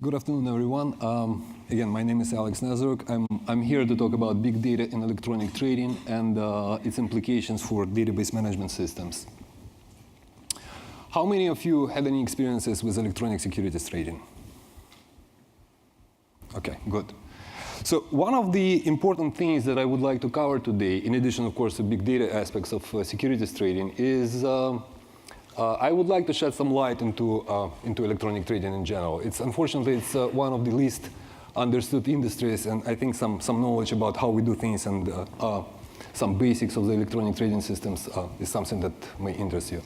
Good afternoon, everyone. Again, my name is Alex Nazuruk. I'm here to talk about big data in electronic trading and its implications for database management systems. How many of you had any experiences with electronic securities trading? OK, good. So one of the important things that I would like to cover today, in addition, of course, to big data aspects of securities trading, is I would like to shed some light into electronic trading in general. Unfortunately, it's one of the least understood industries, and I think some knowledge about how we do things and some basics of the electronic trading systems is something that may interest you.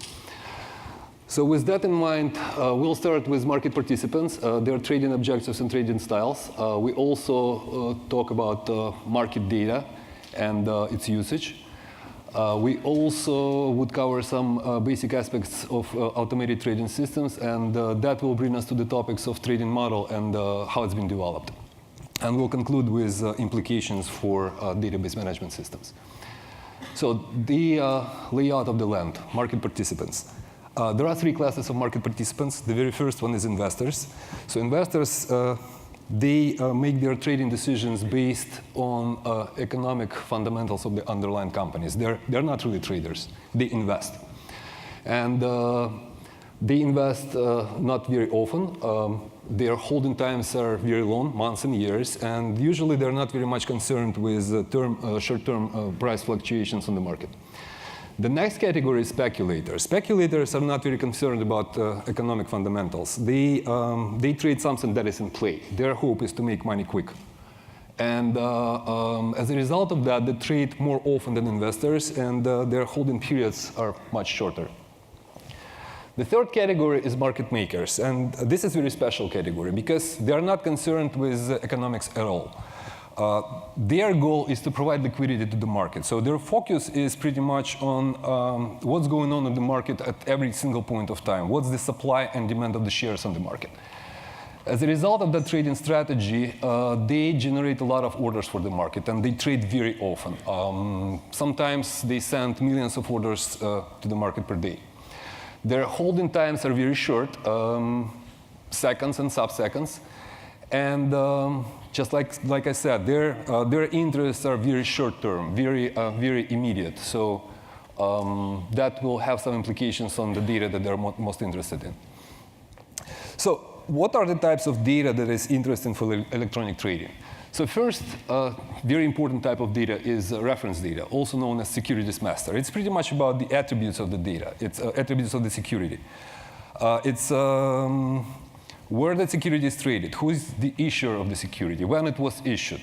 So with that in mind, we'll start with market participants, their trading objectives and trading styles. We also talk about market data and its usage. We also would cover some basic aspects of automated trading systems, and that will bring us to the topics of trading model and how it's been developed. And we'll conclude with implications for database management systems. So the layout of the land, market participants. There are three classes of market participants. The very first one is investors. So investors, they make their trading decisions based on economic fundamentals of the underlying companies. They're not really traders. They invest. And they invest not very often. Their holding times are very long, months and years. And usually, they're not very much concerned with short-term price fluctuations on the market. The next category is speculators. Speculators are not very concerned about economic fundamentals. They trade something that is in play. Their hope is to make money quick. And as a result of that, they trade more often than investors, and their holding periods are much shorter. The third category is market makers. And this is a very special category because they are not concerned with economics at all. Their goal is to provide liquidity to the market. So their focus is pretty much on what's going on in the market at every single point of time. What's the supply and demand of the shares on the market? As a result of that trading strategy, they generate a lot of orders for the market, and they trade very often. Sometimes they send millions of orders to the market per day. Their holding times are very short, seconds and sub-seconds. And just like I said, their interests are very short-term, very immediate. So that will have some implications on the data that they're most interested in. So what are the types of data that is interesting for electronic trading? So first, very important type of data is reference data, also known as securities master. It's pretty much about the attributes of the data. It's attributes of the security. It's where the security is traded, who is the issuer of the security, when it was issued.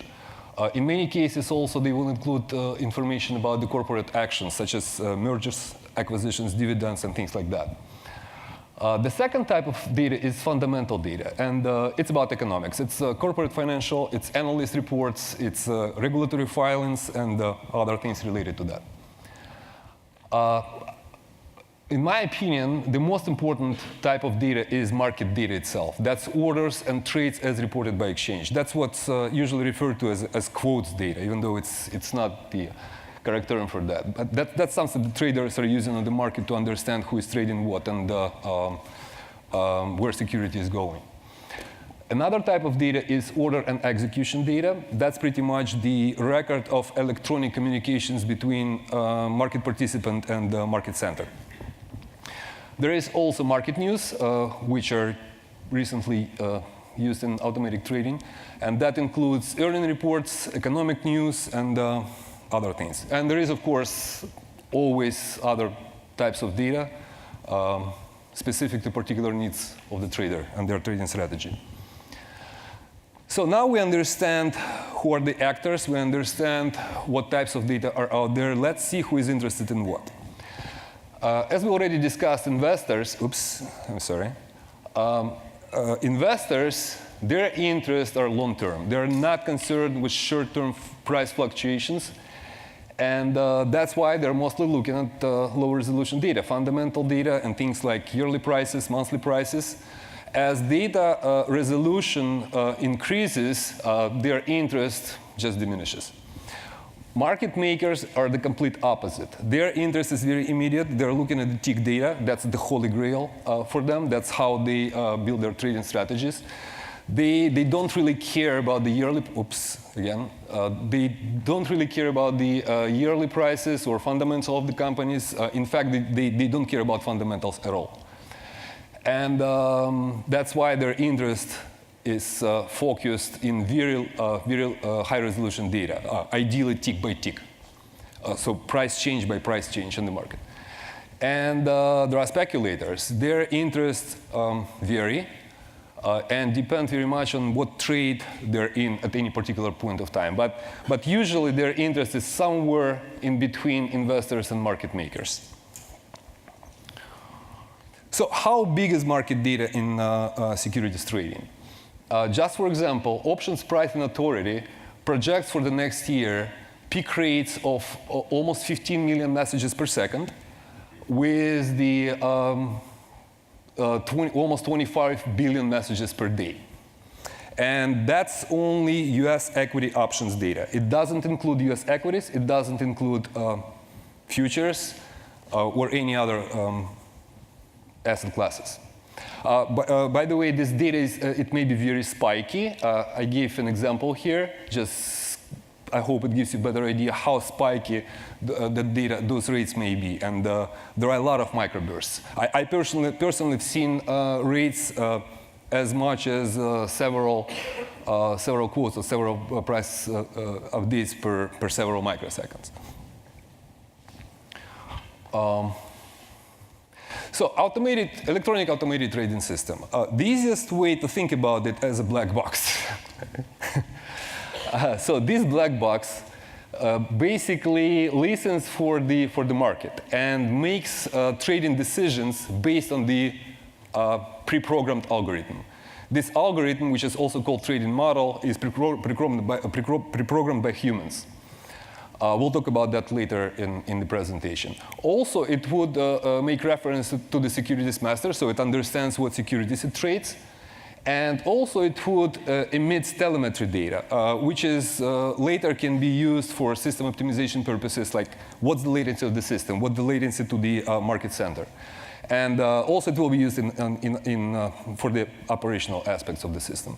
In many cases, also, they will include information about the corporate actions, such as mergers, acquisitions, dividends, and things like that. The second type of data is fundamental data, and it's about economics. It's corporate financial, it's analyst reports, it's regulatory filings, and other things related to that. In my opinion, the most important type of data is market data itself. That's orders and trades as reported by exchange. That's what's usually referred to as quotes data, even though it's not the correct term for that. But that's something the traders are using on the market to understand who is trading what and where security is going. Another type of data is order and execution data. That's pretty much the record of electronic communications between market participant and market center. There is also market news, which are recently used in automatic trading. And that includes earnings reports, economic news, and other things. And there is, of course, always other types of data specific to particular needs of the trader and their trading strategy. So now we understand who are the actors. We understand what types of data are out there. Let's see who is interested in what. As we already discussed, investors, investors, their interests are long-term. They're not concerned with short-term price fluctuations. And that's why they're mostly looking at low-resolution data, fundamental data, and things like yearly prices, monthly prices. As data resolution increases, their interest just diminishes. Market makers are the complete opposite. Their interest is very immediate. They're looking at the tick data. That's the holy grail for them. That's how they build their trading strategies. They don't really care about the yearly, they don't really care about the yearly prices or fundamentals of the companies. In fact, they don't care about fundamentals at all. And that's why their interest is focused in very high-resolution data, ideally tick by tick. So price change by price change in the market. And there are speculators. Their interests vary and depend very much on what trade they're in at any particular point of time. But usually their interest is somewhere in between investors and market makers. So how big is market data in securities trading? Just for example, Options Pricing Authority projects for the next year peak rates of almost 15 million messages per second with the almost 25 billion messages per day. And that's only US equity options data. It doesn't include US equities. It doesn't include futures or any other asset classes. By the way, this data it may be very spiky. I gave an example here. I hope it gives you a better idea how spiky the data, those rates may be. And there are a lot of microbursts. I personally have seen rates as much as several quotes or several price updates per several microseconds. So electronic automated trading system. The easiest way to think about it as a black box. So this black box basically listens for the market and makes trading decisions based on the pre-programmed algorithm. This algorithm, which is also called trading model, is pre-programmed by humans. We'll talk about that later in the presentation. Also, it would make reference to the securities master, so it understands what securities it trades. And also, it would emit telemetry data, which is later can be used for system optimization purposes, like what's the latency of the system, what's the latency to the market center. And also, it will be used for the operational aspects of the system.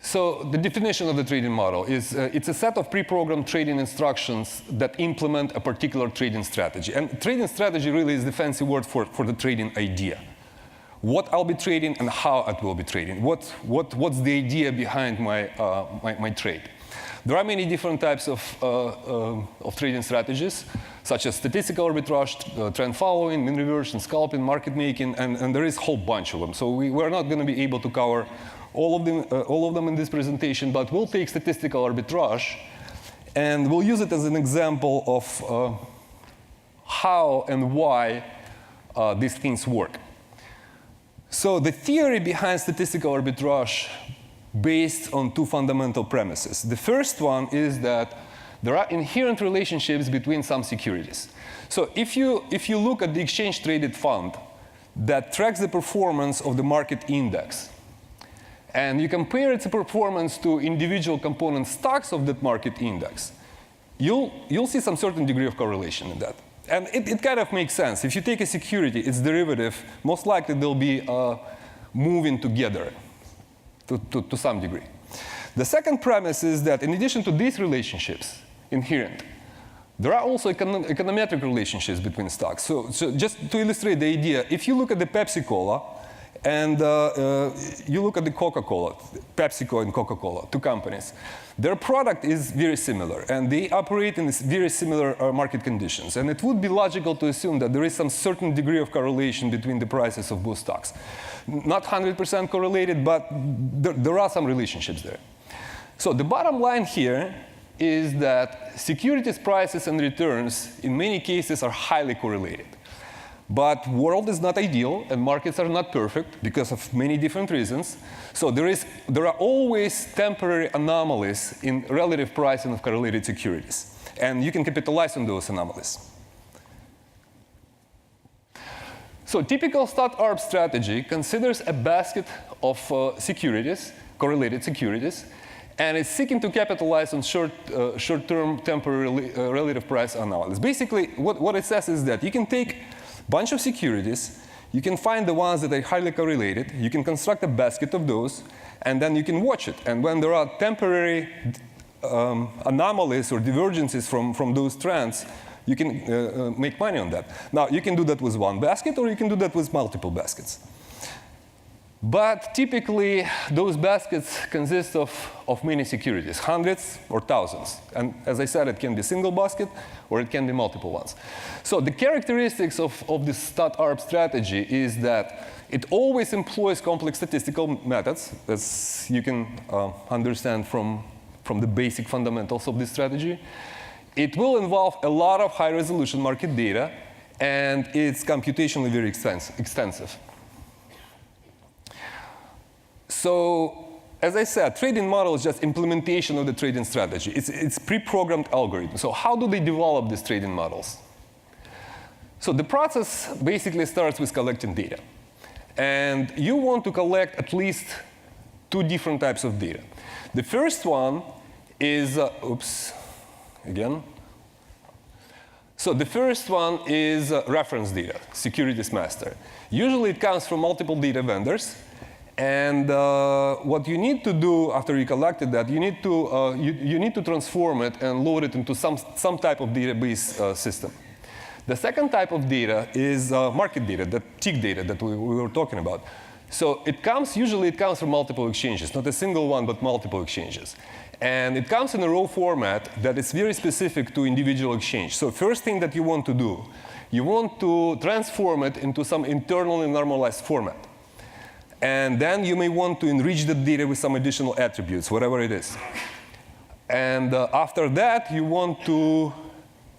So the definition of the trading model is it's a set of pre-programmed trading instructions that implement a particular trading strategy. And trading strategy really is the fancy word for the trading idea. What I'll be trading and how I will be trading. What's the idea behind my trade? There are many different types of trading strategies, such as statistical arbitrage, trend following, mean reversion, scalping, market making, and there is a whole bunch of them. So we're not going to be able to cover all of them in this presentation, but we'll take statistical arbitrage, and we'll use it as an example of how and why these things work. So the theory behind statistical arbitrage based on two fundamental premises. The first one is that there are inherent relationships between some securities. So if you look at the exchange-traded fund that tracks the performance of the market index, and you compare its performance to individual component stocks of that market index, you'll see some certain degree of correlation in that. And it kind of makes sense. If you take a security, its derivative, most likely they'll be moving together to some degree. The second premise is that in addition to these relationships, inherent, there are also econometric relationships between stocks. So just to illustrate the idea, if you look at the Pepsi-Cola and you look at the Coca-Cola, PepsiCo and Coca-Cola, two companies, their product is very similar, and they operate in very similar market conditions. And it would be logical to assume that there is some certain degree of correlation between the prices of both stocks. Not 100% correlated, but there are some relationships there. So the bottom line here is that securities prices and returns, in many cases, are highly correlated. But world is not ideal, and markets are not perfect because of many different reasons. So there are always temporary anomalies in relative pricing of correlated securities. And you can capitalize on those anomalies. So typical stat-arb strategy considers a basket of securities, correlated securities, and is seeking to capitalize on short-term temporary relative price analysis. Basically, what it says is that you can take bunch of securities, You can find the ones that are highly correlated. You can construct a basket of those, and then you can watch it. And when there are temporary anomalies or divergences from those trends, you can make money on that. Now, you can do that with one basket, or you can do that with multiple baskets. But typically, those baskets consist of many securities, hundreds or thousands. And as I said, it can be a single basket, or it can be multiple ones. So the characteristics of this stat-arb strategy is that it always employs complex statistical methods, as you can understand from the basic fundamentals of this strategy. It will involve a lot of high-resolution market data, and it's computationally very extensive. So, as I said, trading model is just implementation of the trading strategy. It's pre-programmed algorithm. So how do they develop these trading models? So the process basically starts with collecting data. And you want to collect at least two different types of data. The first one is, So the first one is reference data, securities master. Usually it comes from multiple data vendors. And what you need to do after you collected that, you need to transform it and load it into some type of database system. The second type of data is market data, the tick data that we were talking about. So usually it comes from multiple exchanges, not a single one, but multiple exchanges. And it comes in a raw format that is very specific to individual exchange. So first thing that you want to do, you want to transform it into some internally normalized format. And then you may want to enrich the data with some additional attributes, whatever it is. And after that, you want to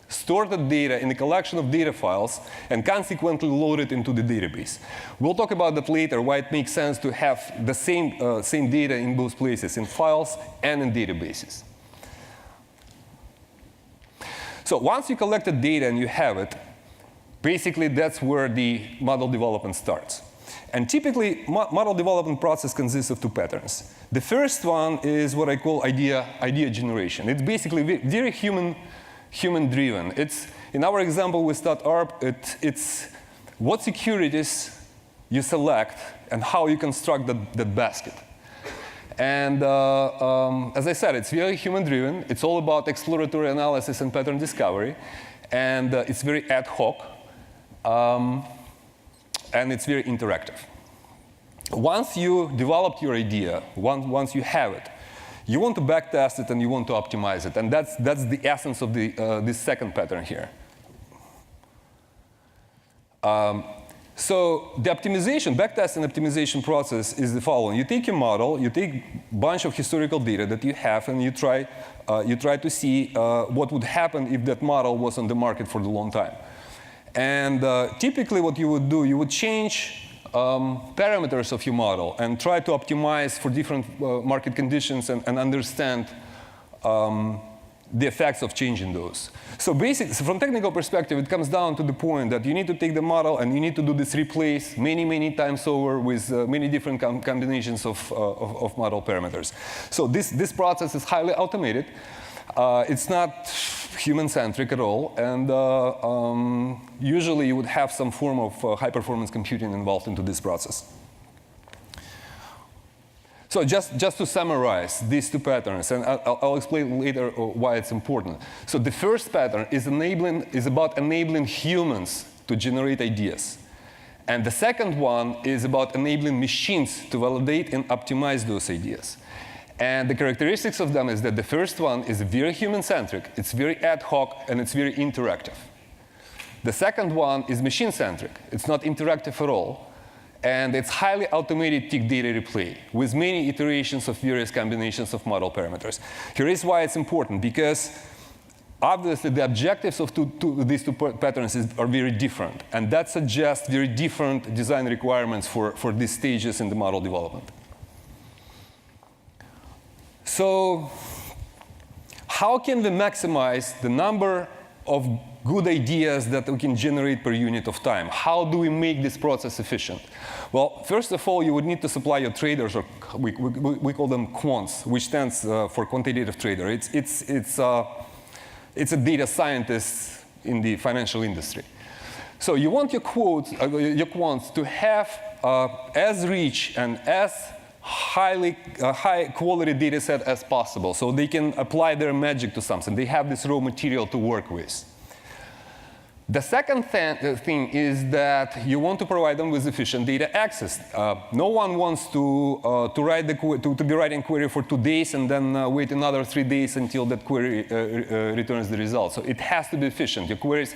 store the data in a collection of data files and consequently load it into the database. We'll talk about that later, why it makes sense to have the same data in both places, in files and in databases. So once you collect the data and you have it, basically that's where the model development starts. And typically, model development process consists of two patterns. The first one is what I call idea generation. It's basically very human-driven. It's, in our example with StatArb, it's what securities you select and how you construct that basket. And as I said, it's very human-driven. It's all about exploratory analysis and pattern discovery. And it's very ad hoc. And it's very interactive. Once you developed your idea, once you have it, you want to backtest it and you want to optimize it. And that's the essence of this second pattern here. So the optimization, backtesting optimization process is the following. You take your model, you take a bunch of historical data that you have, and you try to see what would happen if that model was on the market for a long time. And typically what you would do, you would change parameters of your model and try to optimize for different market conditions and understand the effects of changing those. So basically, from technical perspective, it comes down to the point that you need to take the model and you need to do this replace many times over with many different combinations of model parameters. So this process is highly automated. It's not human-centric at all, and usually you would have some form of high-performance computing involved into this process. So just to summarize these two patterns, and I'll explain later why it's important. So the first pattern is about enabling humans to generate ideas. And the second one is about enabling machines to validate and optimize those ideas. And the characteristics of them is that the first one is very human-centric, it's very ad hoc, and it's very interactive. The second one is machine-centric. It's not interactive at all. And it's highly automated tick data replay with many iterations of various combinations of model parameters. Here is why it's important, because obviously the objectives of these two patterns are very different. And that suggests very different design requirements for these stages in the model development. So how can we maximize the number of good ideas that we can generate per unit of time? How do we make this process efficient? Well, first of all, you would need to supply your traders, or we call them quants, which stands for quantitative trader. It's a data scientist in the financial industry. So you want your quants to have as rich and as high quality data set as possible, so they can apply their magic to something. They have this raw material to work with. The second thing is that you want to provide them with efficient data access. No one wants to be writing query for 2 days and then wait another 3 days until that query returns the result. So it has to be efficient. Your queries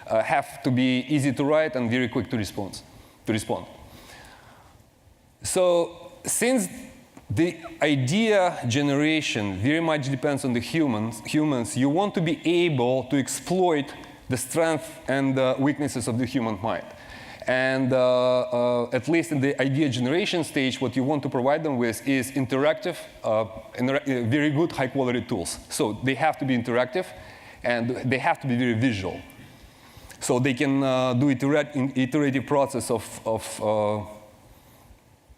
have to be easy to write and very quick to respond. So since the idea generation very much depends on the humans, you want to be able to exploit the strength and weaknesses of the human mind. And at least in the idea generation stage, what you want to provide them with is interactive, very good high-quality tools. So they have to be interactive, and they have to be very visual. So they can do iterative process of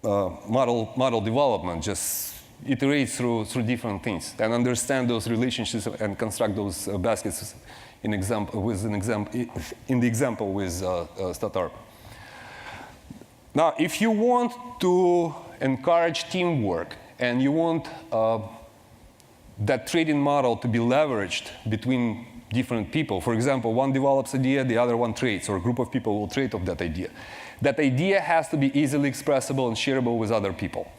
model development, just iterate through different things and understand those relationships and construct those baskets in the example with StatArb. Now, if you want to encourage teamwork and you want that trading model to be leveraged between different people, for example, one develops idea, the other one trades, or a group of people will trade of that idea. That idea has to be easily expressible and shareable with other people.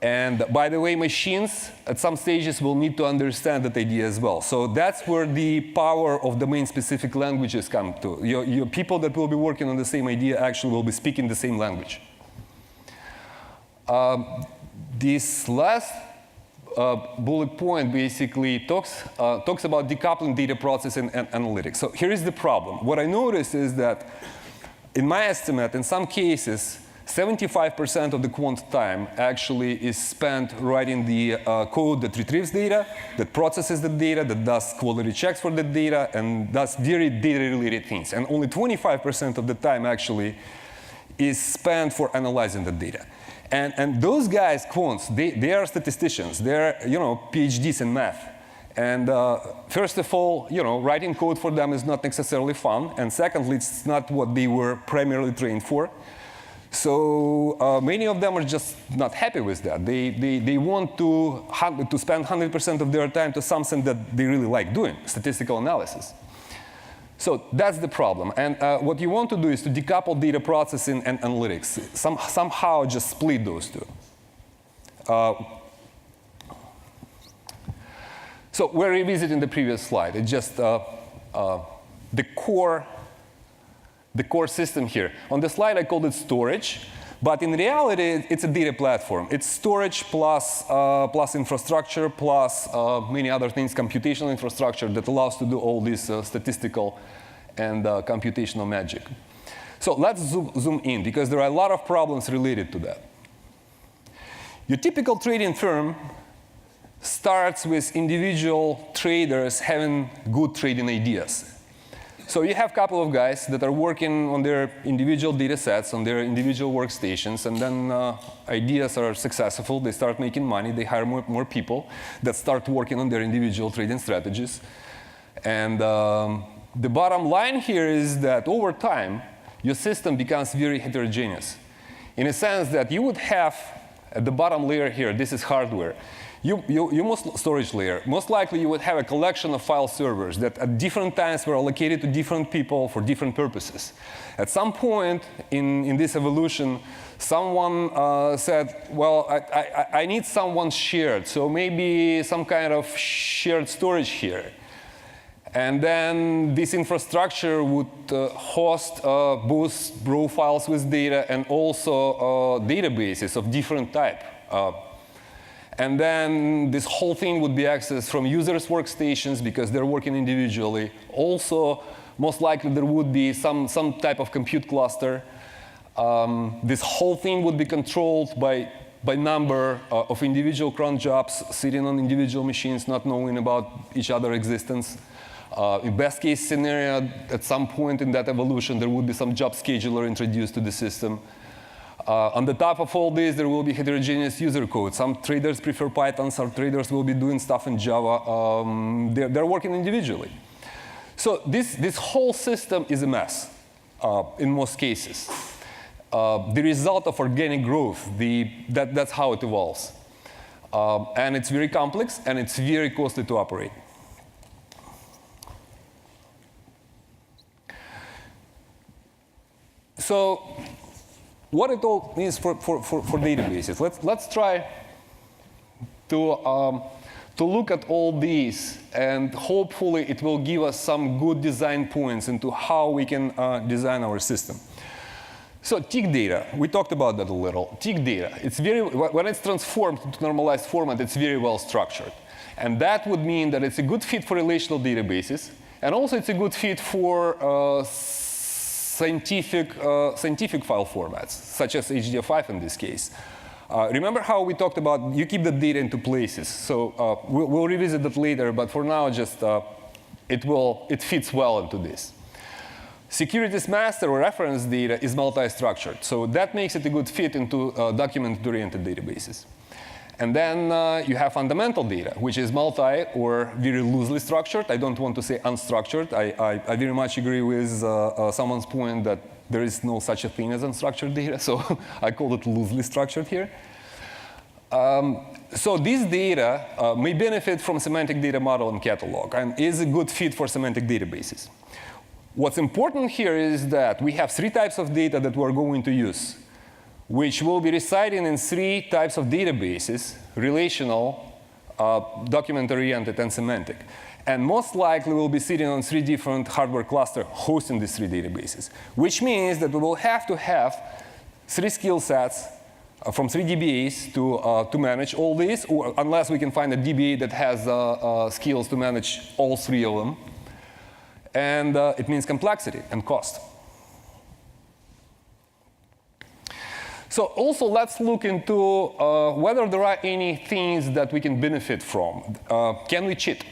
And by the way, machines at some stages will need to understand that idea as well. So that's where the power of domain-specific languages come to. Your people that will be working on the same idea actually will be speaking the same language. This last bullet point basically talks about decoupling data processing and analytics. So here is the problem. What I noticed is that, in my estimate, in some cases, 75% of the quant time actually is spent writing the code that retrieves data, that processes the data, that does quality checks for the data, and does very data-related things. And only 25% of the time actually is spent for analyzing the data. And those guys, quants, they are statisticians. They're PhDs in math. And first of all, writing code for them is not necessarily fun. And secondly, it's not what they were primarily trained for. So many of them are just not happy with that. They want to spend 100% of their time to something that they really like doing, statistical analysis. So that's the problem. And what you want to do is to decouple data processing and analytics. Somehow just split those two. So we're revisiting the previous slide. It's just the core system here. On the slide, I called it storage. But in reality, it's a data platform. It's storage plus infrastructure plus many other things, computational infrastructure that allows to do all this statistical and computational magic. So let's zoom in, because there are a lot of problems related to that. Your typical trading firm starts with individual traders having good trading ideas. So you have a couple of guys that are working on their individual data sets, on their individual workstations, and then ideas are successful. They start making money. They hire more people that start working on their individual trading strategies. And the bottom line here is that over time, your system becomes very heterogeneous, in a sense that you would have at the bottom layer here, this is hardware. Storage layer, most likely you would have a collection of file servers that at different times were allocated to different people for different purposes. At some point in this evolution, someone said, well, I need someone shared, so maybe some kind of shared storage here. And then this infrastructure would host both raw files with data and also databases of different type. And then this whole thing would be accessed from users' workstations because they're working individually. Also, most likely there would be some type of compute cluster. This whole thing would be controlled by number of individual cron jobs sitting on individual machines, not knowing about each other's existence. In best case scenario, at some point in that evolution, there would be some job scheduler introduced to the system. On the top of all this, there will be heterogeneous user code. Some traders prefer Python, some traders will be doing stuff in Java. They're working individually. So this whole system is a mess. in most cases. The result of organic growth, that's how it evolves. And it's very complex, and it's very costly to operate. So what it all means for databases. Let's try to look at all these, and hopefully it will give us some good design points into how we can design our system. So tick data, we talked about that a little. Tick data, when it's transformed into normalized format, it's very well structured. And that would mean that it's a good fit for relational databases, and also it's a good fit for scientific file formats, such as HDF5 in this case. Remember how we talked about you keep the data into places. So we'll revisit that later, but for now, just it fits well into this. Securities master or reference data is multi-structured. So that makes it a good fit into document-oriented databases. And then you have fundamental data, which is multi or very loosely structured. I don't want to say unstructured. I very much agree with someone's point that there is no such a thing as unstructured data. So I call it loosely structured here. So this data may benefit from semantic data model and catalog and is a good fit for semantic databases. What's important here is that we have 3 types of data that we're going to use, which will be residing in 3 types of databases: relational, document-oriented, and semantic. And most likely we'll be sitting on 3 different hardware clusters hosting these 3 databases, which means that we will have to have 3 skill sets from 3 DBAs to manage all these, or unless we can find a DBA that has skills to manage all 3 of them. And it means complexity and cost. So also let's look into whether there are any things that we can benefit from. Can we cheat?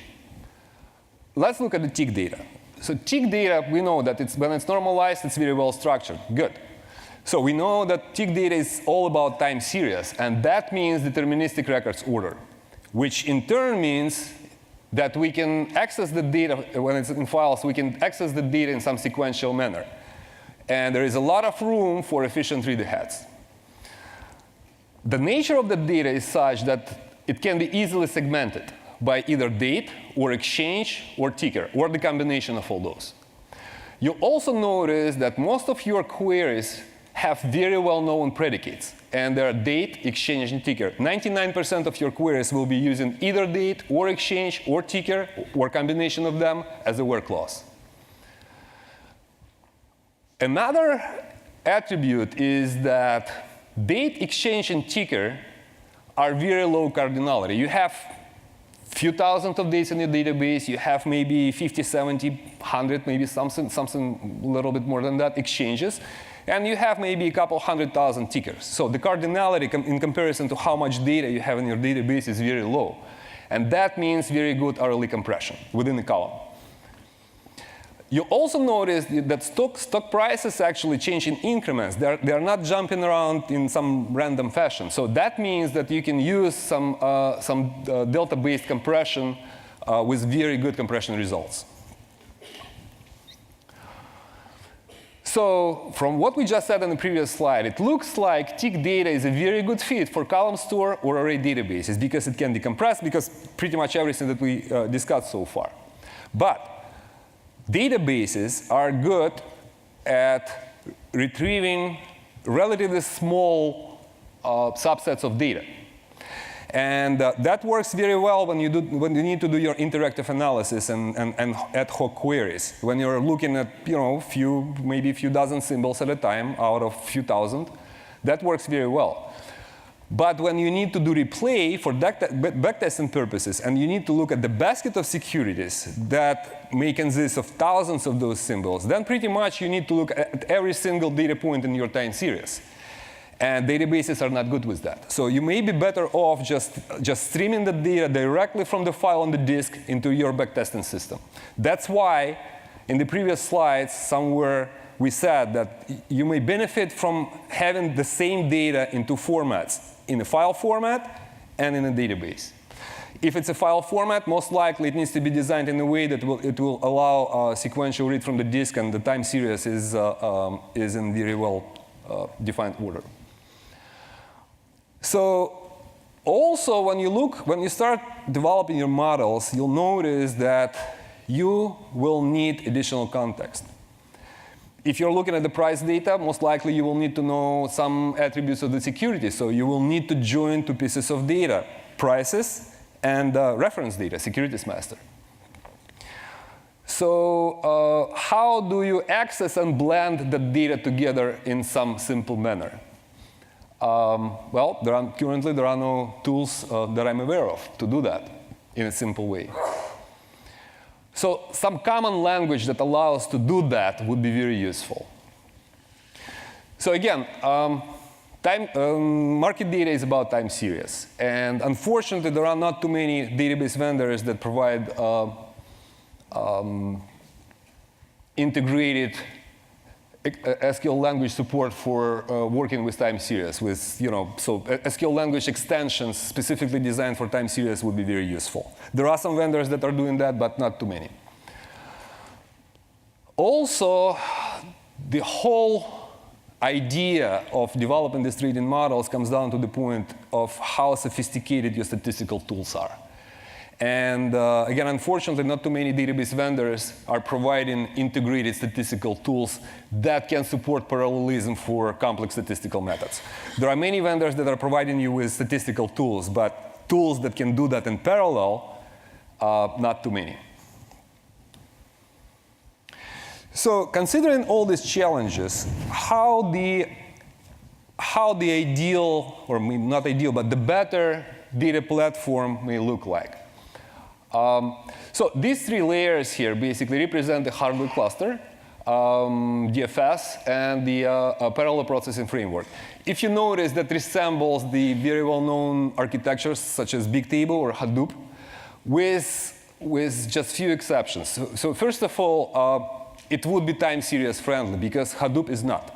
Let's look at the tick data. So tick data, we know that when it's normalized, it's very well structured. Good. So we know that tick data is all about time series, and that means deterministic records order, which in turn means that we can access the data when it's in files. We can access the data in some sequential manner. And there is a lot of room for efficient read aheads. The nature of the data is such that it can be easily segmented by either date or exchange or ticker, or the combination of all those. You'll also notice that most of your queries have very well-known predicates, and they are date, exchange, and ticker. 99% of your queries will be using either date or exchange or ticker or combination of them as a where clause. Another attribute is that date, exchange, and ticker are very low cardinality. You have few thousand of dates in your database. You have maybe 50, 70, 100, maybe something a little bit more than that, exchanges. And you have maybe a couple 100,000 tickers. So the cardinality in comparison to how much data you have in your database is very low. And that means very good RLE compression within the column. You also notice that stock prices actually change in increments. They're not jumping around in some random fashion. So that means that you can use some delta-based compression with very good compression results. So from what we just said on the previous slide, it looks like tick data is a very good fit for column store or array databases because it can be compressed, because pretty much everything that we discussed so far. But databases are good at retrieving relatively small subsets of data. And that works very well when you need to do your interactive analysis and ad hoc queries. When you're looking at maybe a few dozen symbols at a time out of a few thousand, that works very well. But when you need to do replay for backtesting purposes, and you need to look at the basket of securities that may consist of thousands of those symbols, then pretty much you need to look at every single data point in your time series. And databases are not good with that. So you may be better off just streaming the data directly from the file on the disk into your backtesting system. That's why in the previous slides somewhere we said that you may benefit from having the same data in 2 formats, in a file format and in a database. If it's a file format, most likely it needs to be designed in a way that it will allow sequential read from the disk, and the time series is in very well defined order. So also, when you start developing your models, you'll notice that you will need additional context. If you're looking at the price data, most likely you will need to know some attributes of the security. So you will need to join two pieces of data, prices and reference data, securities master. So how do you access and blend the data together in some simple manner? Well, currently there are no tools that I'm aware of to do that in a simple way. So some common language that allows to do that would be very useful. So again, market data is about time series. And unfortunately, there are not too many database vendors that provide integrated SQL language support for working with time series. So SQL language extensions specifically designed for time series would be very useful. There are some vendors that are doing that, but not too many. Also, the whole idea of developing these trading models comes down to the point of how sophisticated your statistical tools are. And again, unfortunately, not too many database vendors are providing integrated statistical tools that can support parallelism for complex statistical methods. There are many vendors that are providing you with statistical tools, but tools that can do that in parallel, not too many. So considering all these challenges, how the ideal, or maybe not ideal, but the better data platform may look like. So these three layers here basically represent the hardware cluster, DFS, and the parallel processing framework. If you notice, that resembles the very well-known architectures such as Bigtable or Hadoop, with just few exceptions. So first of all, it would be time series friendly, because Hadoop is not.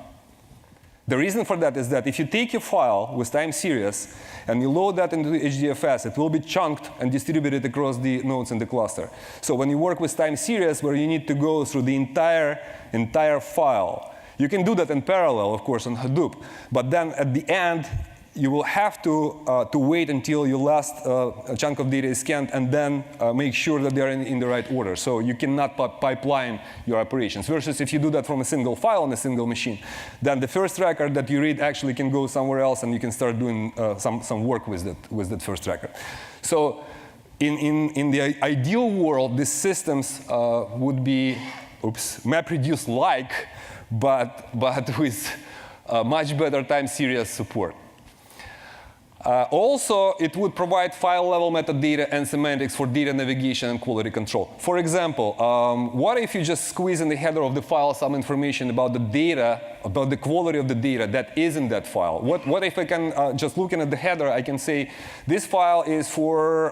The reason for that is that if you take a file with time series and you load that into the HDFS, it will be chunked and distributed across the nodes in the cluster. So when you work with time series, where you need to go through the entire file, you can do that in parallel, of course, on Hadoop. But then at the end, you will have to wait until your last chunk of data is scanned and then make sure that they're in the right order. So you cannot pipeline your operations. Versus if you do that from a single file on a single machine, then the first record that you read actually can go somewhere else, and you can start doing some work with that first record. So in the ideal world, these systems would be MapReduce-like, but with much better time series support. Also, it would provide file-level metadata and semantics for data navigation and quality control. For example, what if you just squeeze in the header of the file some information about the data, about the quality of the data that is in that file? What if I can, just looking at the header, I can say, this file is for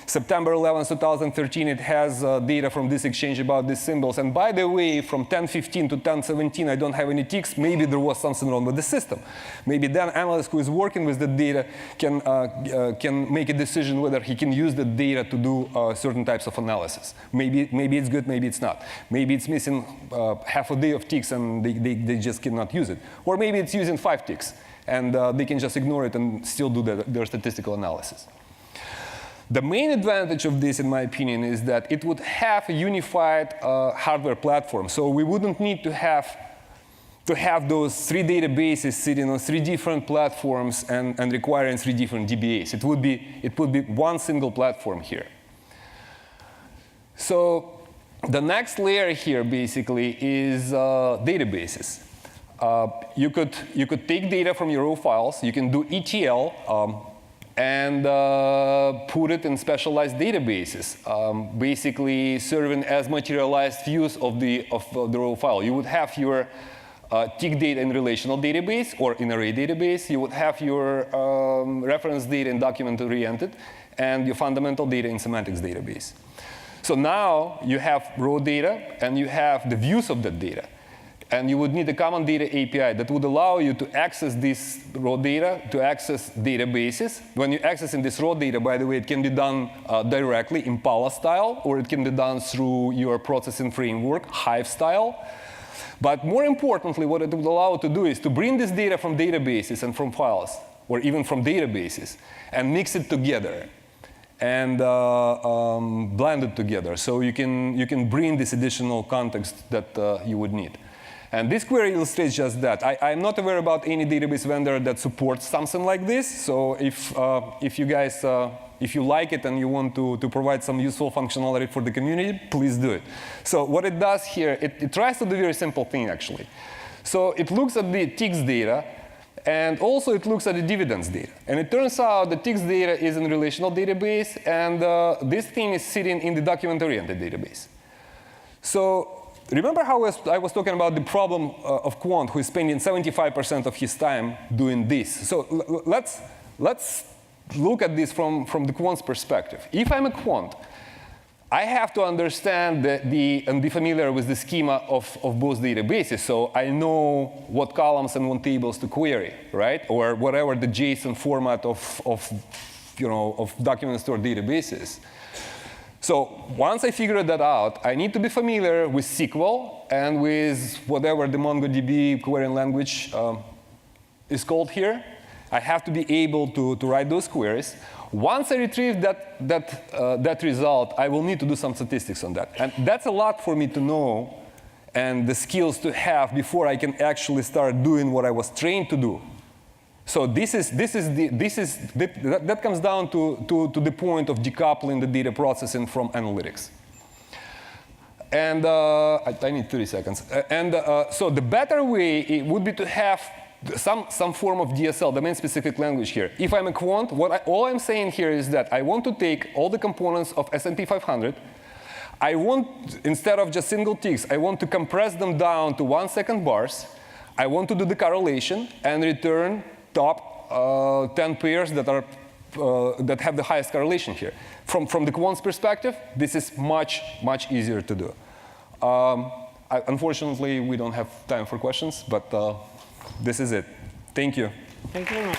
September 11, 2013. It has data from this exchange about these symbols. And by the way, from 10:15 to 10:17, I don't have any ticks. Maybe there was something wrong with the system. Maybe then analyst who is working with the data can make a decision whether he can use the data to do certain types of analysis. Maybe it's good, maybe it's not. Maybe it's missing half a day of ticks and they just cannot use it. Or maybe it's using 5 ticks and they can just ignore it and still do their statistical analysis. The main advantage of this, in my opinion, is that it would have a unified hardware platform. So we wouldn't need to have those 3 databases sitting on 3 different platforms and requiring 3 different DBAs. It would be one single platform here. So the next layer here basically is databases. You could take data from your raw files. You can do ETL and put it in specialized databases, basically serving as materialized views of the raw file. You would have your tick data in relational database or in array database. You would have your reference data in document-oriented, and your fundamental data in semantics database. So now you have raw data, and you have the views of that data. And you would need a common data API that would allow you to access this raw data, to access databases. When you access in this raw data, by the way, it can be done directly Impala style, or it can be done through your processing framework, Hive style. But more importantly, what it would allow to do is to bring this data from databases and from files, or even from databases, and mix it together and blend it together. So you can bring this additional context that you would need. And this query illustrates just that. I'm not aware about any database vendor that supports something like this. So if you guys, if you like it and you want to provide some useful functionality for the community, please do it. So what it does here, it tries to do a very simple thing, actually. So it looks at the ticks data, and also it looks at the dividends data. And it turns out the ticks data is in a relational database, and this thing is sitting in the document-oriented database. So remember how I was talking about the problem of quant who is spending 75% of his time doing this. So let's look at this from the quant's perspective. If I'm a quant, I have to understand and be familiar with the schema of both databases. So I know what columns and what tables to query, right? Or whatever the JSON format of document stored databases. So once I figure that out, I need to be familiar with SQL and with whatever the MongoDB querying language is called here. I have to be able to write those queries. Once I retrieve that result, I will need to do some statistics on that. And that's a lot for me to know and the skills to have before I can actually start doing what I was trained to do. So that comes down to the point of decoupling the data processing from analytics. And I need 30 seconds. So the better way it would be to have some form of DSL, domain-specific language here. If I'm a quant, all I'm saying here is that I want to take all the components of S&P 500. I want, instead of just single ticks, I want to compress them down to 1 second bars. I want to do the correlation and return top 10 pairs that have the highest correlation here. From the quant's perspective, this is much easier to do. Unfortunately, we don't have time for questions, but this is it. Thank you. Thank you very much.